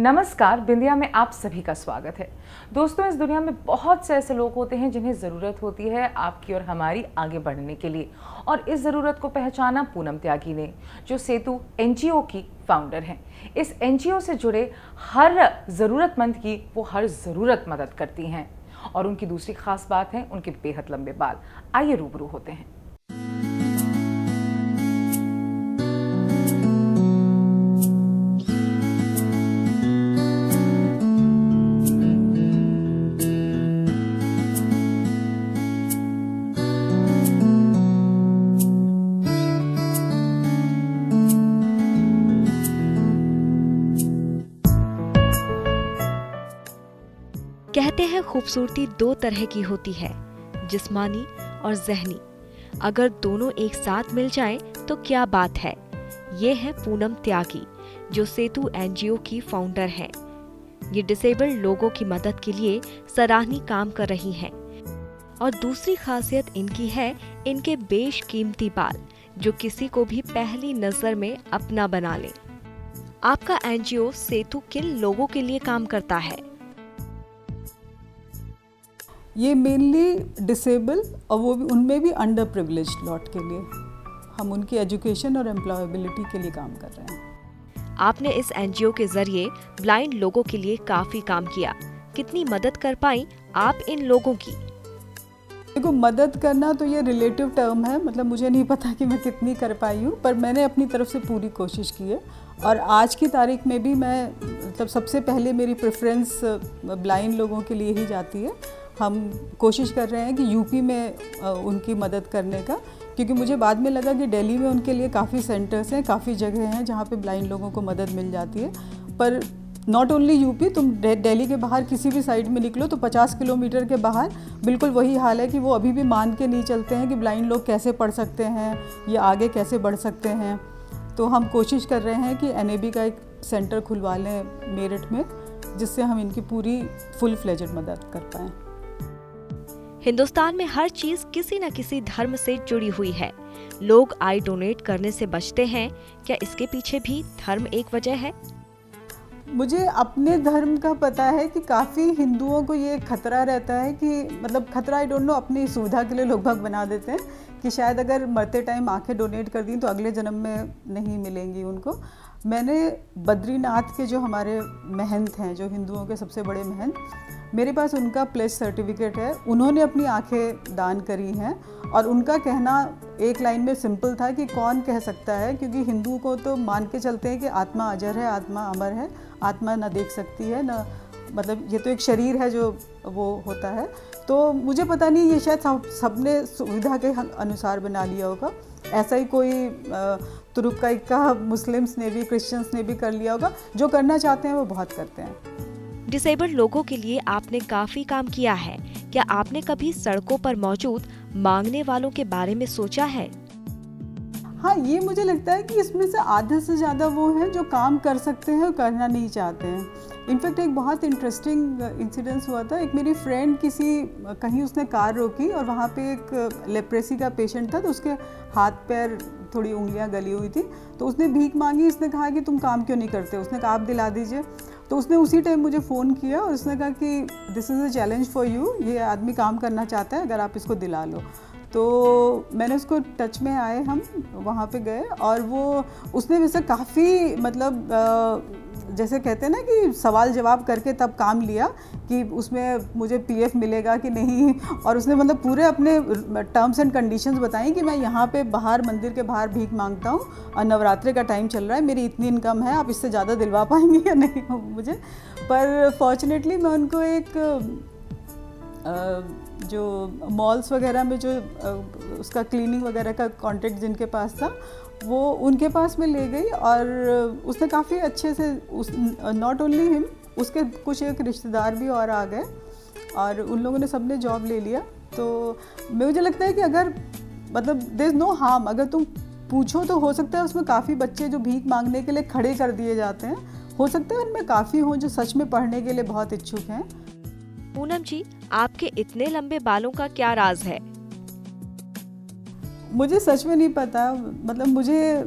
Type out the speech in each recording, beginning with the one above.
नमस्कार, बिंदिया में आप सभी का स्वागत है। दोस्तों, इस दुनिया में बहुत से ऐसे लोग होते हैं जिन्हें ज़रूरत होती है आपकी और हमारी आगे बढ़ने के लिए, और इस ज़रूरत को पहचाना पूनम त्यागी ने, जो सेतु एनजीओ की फाउंडर हैं। इस एनजीओ से जुड़े हर ज़रूरतमंद की वो हर ज़रूरत मदद करती हैं, और उनकी दूसरी खास बात है उनके बेहद लंबे बाल। आइए रूबरू होते हैं। कहते हैं खूबसूरती दो तरह की होती है, जिस्मानी और ज़हनी। अगर दोनों एक साथ मिल जाएं तो क्या बात है। ये है पूनम त्यागी, जो सेतु एनजीओ की फाउंडर हैं। ये डिसेबल्ड लोगों की मदद के लिए सराहनीय काम कर रही हैं। और दूसरी खासियत इनकी है इनके बेशकीमती बाल, जो किसी को भी पहली नजर में अपना बना ले। आपका एनजीओ सेतु किन लोगों के लिए काम करता है? ये मेनली डिसेबल और वो भी उनमें भी अंडर प्रिविलेज्ड लॉट के लिए हम उनकी एजुकेशन और एम्प्लॉयबिलिटी के लिए काम कर रहे हैं। आपने इस एनजीओ के जरिए ब्लाइंड लोगों के लिए काफी काम किया। कितनी मदद कर पाई आप इन लोगों की? देखो, मदद करना तो ये रिलेटिव टर्म है, मतलब मुझे नहीं पता कि मैं कितनी कर पाई हूँ, पर मैंने अपनी तरफ से पूरी कोशिश की है। और आज की तारीख में भी मैं मतलब सबसे पहले मेरी प्रेफरेंस ब्लाइंड लोगों के लिए ही जाती है। हम कोशिश कर रहे हैं कि यूपी में उनकी मदद करने का, क्योंकि मुझे बाद में लगा कि दिल्ली में उनके लिए काफ़ी सेंटर्स हैं, काफ़ी जगह हैं जहाँ पे ब्लाइंड लोगों को मदद मिल जाती है। पर नॉट ओनली यूपी, तुम दिल्ली के बाहर किसी भी साइड में निकलो तो 50 किलोमीटर के बाहर बिल्कुल वही हाल है कि वो अभी भी मान के नहीं चलते हैं कि ब्लाइंड लोग कैसे पढ़ सकते हैं या आगे कैसे बढ़ सकते हैं। तो हम कोशिश कर रहे हैं कि एनएबी का एक सेंटर खुलवा लें मेरठ में, जिससे हम इनकी पूरी फुल फ्लेजेड मदद कर पाएँ। हिंदुस्तान में हर चीज किसी न किसी धर्म से जुड़ी हुई है। लोग आई डोनेट करने से बचते हैं। क्या इसके पीछे भी धर्म एक वजह है? मुझे अपने धर्म का पता है कि काफ़ी हिंदुओं को ये खतरा रहता है कि मतलब खतरा आई डोंट नो, अपनी सुविधा के लिए लोग भाग बना देते हैं कि शायद अगर मरते टाइम आंखें डोनेट कर दी तो अगले जन्म में नहीं मिलेंगी उनको। मैंने बद्रीनाथ के जो हमारे महंत हैं, जो हिंदुओं के सबसे बड़े महंत, मेरे पास उनका प्लेज सर्टिफिकेट है। उन्होंने अपनी आंखें दान करी हैं और उनका कहना एक लाइन में सिंपल था कि कौन कह सकता है, क्योंकि हिंदू को तो मान के चलते हैं कि आत्मा अजर है, आत्मा अमर है, आत्मा ना देख सकती है ना, मतलब ये तो एक शरीर है जो वो होता है। तो मुझे पता नहीं, ये शायद सबने सुविधा के अनुसार बना लिया होगा। ऐसा ही कोई तुरुप का मुस्लिम्स ने भी, क्रिश्चियंस ने भी कर लिया होगा। जो करना चाहते हैं वो बहुत करते हैं। डिसेबल्ड लोगों के लिए आपने काफी काम किया है। क्या आपने कभी सड़कों पर मौजूद मांगने वालों के बारे में सोचा है? हाँ, ये मुझे लगता है कि इसमें से आधे से ज़्यादा वो हैं जो काम कर सकते हैं और करना नहीं चाहते हैं। इनफैक्ट एक बहुत इंटरेस्टिंग इंसिडेंस हुआ था। एक मेरी फ्रेंड कहीं उसने कार रोकी और वहाँ पे एक लेप्रेसी का पेशेंट था, तो उसके हाथ पैर थोड़ी उंगलियाँ गली हुई थी। तो उसने भीख मांगी। इसने कहा कि तुम काम क्यों नहीं करते? उसने कहा आप दिला दीजिए। तो उसने उसी टाइम मुझे फ़ोन किया और उसने कहा कि this is a challenge for you, ये आदमी काम करना चाहता है, अगर आप इसको दिला लो। तो मैंने उसको टच में आए, हम वहाँ पे गए और उसने वैसे काफ़ी मतलब जैसे कहते हैं ना कि सवाल जवाब करके तब काम लिया कि उसमें मुझे पीएफ मिलेगा कि नहीं। और उसने मतलब पूरे अपने टर्म्स एंड कंडीशंस बताई कि मैं यहाँ पे बाहर, मंदिर के बाहर भीख मांगता हूँ और नवरात्रि का टाइम चल रहा है, मेरी इतनी इनकम है, आप इससे ज़्यादा दिलवा पाएंगे या नहीं मुझे। पर फॉर्चुनेटली मैं उनको एक जो मॉल्स वगैरह में जो उसका क्लीनिंग वगैरह का कॉन्टेक्ट जिनके पास था, वो उनके पास में ले गई और उसने काफ़ी अच्छे से नॉट ओनली हिम, उसके कुछ एक रिश्तेदार भी और आ गए और उन लोगों ने सबने जॉब ले लिया। तो मुझे लगता है कि अगर मतलब देयर इज़ नो हार्म, अगर तुम पूछो तो हो सकता है उसमें काफ़ी बच्चे जो भीख मांगने के लिए खड़े कर दिए जाते हैं, हो सकता है उनमें काफ़ी हों जो सच में पढ़ने के लिए बहुत इच्छुक हैं। पूनम जी, आपके इतने लंबे बालों का क्या राज है? मुझे सच में नहीं पता, मतलब मुझे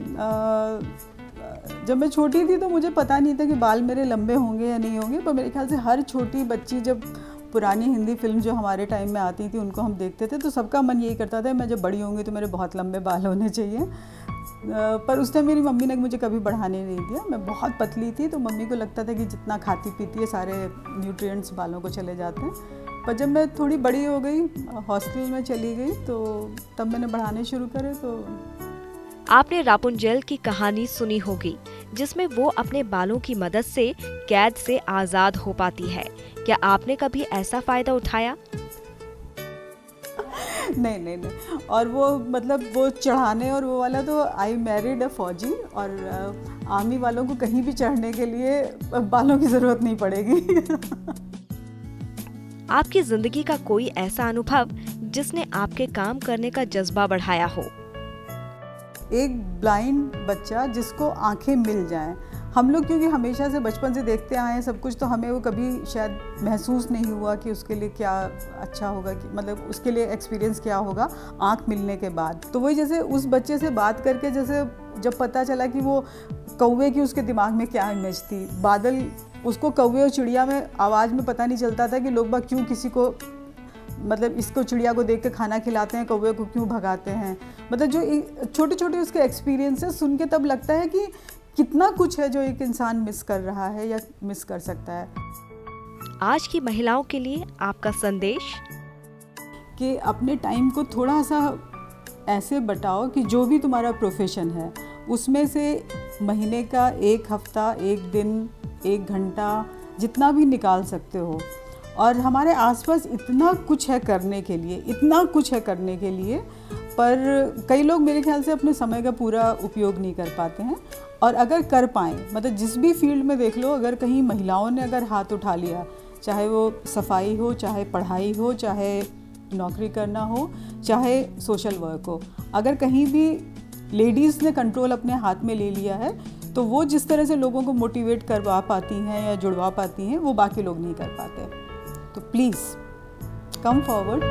जब मैं छोटी थी तो मुझे पता नहीं था कि बाल मेरे लंबे होंगे या नहीं होंगे, पर मेरे ख्याल से हर छोटी बच्ची जब पुरानी हिंदी फिल्म जो हमारे टाइम में आती थी उनको हम देखते थे तो सबका मन यही करता था मैं जब बड़ी होंगी तो मेरे बहुत लंबे बाल होने चाहिए। पर उस टाइम मेरी मम्मी ने मुझे कभी बढ़ाने नहीं दिया। मैं बहुत पतली थी तो मम्मी को लगता था कि जितना खाती पीती है सारे न्यूट्रिएंट्स बालों को चले जाते हैं। पर जब मैं थोड़ी बड़ी हो गई, हॉस्टल में चली गई, तो तब मैंने बढ़ाने शुरू करे। तो आपने रापुंजेल की कहानी सुनी होगी जिसमें वो अपने बालों की मदद से कैद से आजाद हो पाती है। क्या आपने कभी ऐसा फायदा उठाया? नहीं। और वो मतलब वो चढ़ाने और वो वाला तो आई मैरिड अ फौजी, और आर्मी वालों को कहीं भी चढ़ने के लिए बालों की ज़रूरत नहीं पड़ेगी। आपकी जिंदगी का कोई ऐसा अनुभव जिसने आपके काम करने का जज्बा बढ़ाया हो? एक ब्लाइंड बच्चा जिसको आंखें मिल जाएं, हम लोग क्योंकि हमेशा से बचपन से देखते आए हैं सब कुछ, तो हमें वो कभी शायद महसूस नहीं हुआ कि उसके लिए क्या अच्छा होगा, कि मतलब उसके लिए एक्सपीरियंस क्या होगा आंख मिलने के बाद। तो वही जैसे उस बच्चे से बात करके जैसे जब पता चला कि वो कौवे की उसके दिमाग में क्या इमेज थी, बादल उसको कौवे और चिड़िया में आवाज़ में पता नहीं चलता था कि लोग बाग क्यों किसी को मतलब इसको चिड़िया को देख के खाना खिलाते हैं, कौवे को क्यों भगाते हैं। मतलब जो छोटे छोटे उसके एक्सपीरियंसेस सुन के तब लगता है कि कितना कुछ है जो एक इंसान मिस कर रहा है या मिस कर सकता है। आज की महिलाओं के लिए आपका संदेश? कि अपने टाइम को थोड़ा सा ऐसे बटाओ कि जो भी तुम्हारा प्रोफेशन है उसमें से महीने का एक हफ्ता, एक दिन, एक घंटा जितना भी निकाल सकते हो। और हमारे आसपास इतना कुछ है करने के लिए, इतना कुछ है करने के लिए, पर कई लोग मेरे ख्याल से अपने समय का पूरा उपयोग नहीं कर पाते हैं। और अगर कर पाएँ, मतलब जिस भी फील्ड में देख लो, अगर कहीं महिलाओं ने अगर हाथ उठा लिया, चाहे वो सफाई हो, चाहे पढ़ाई हो, चाहे नौकरी करना हो, चाहे सोशल वर्क हो, अगर कहीं भी लेडीज़ ने कंट्रोल अपने हाथ में ले लिया है तो वो जिस तरह से लोगों को मोटिवेट करवा पाती हैं या जुड़वा पाती हैं वो बाकी लोग नहीं कर पाते। तो प्लीज़ कम फॉरवर्ड।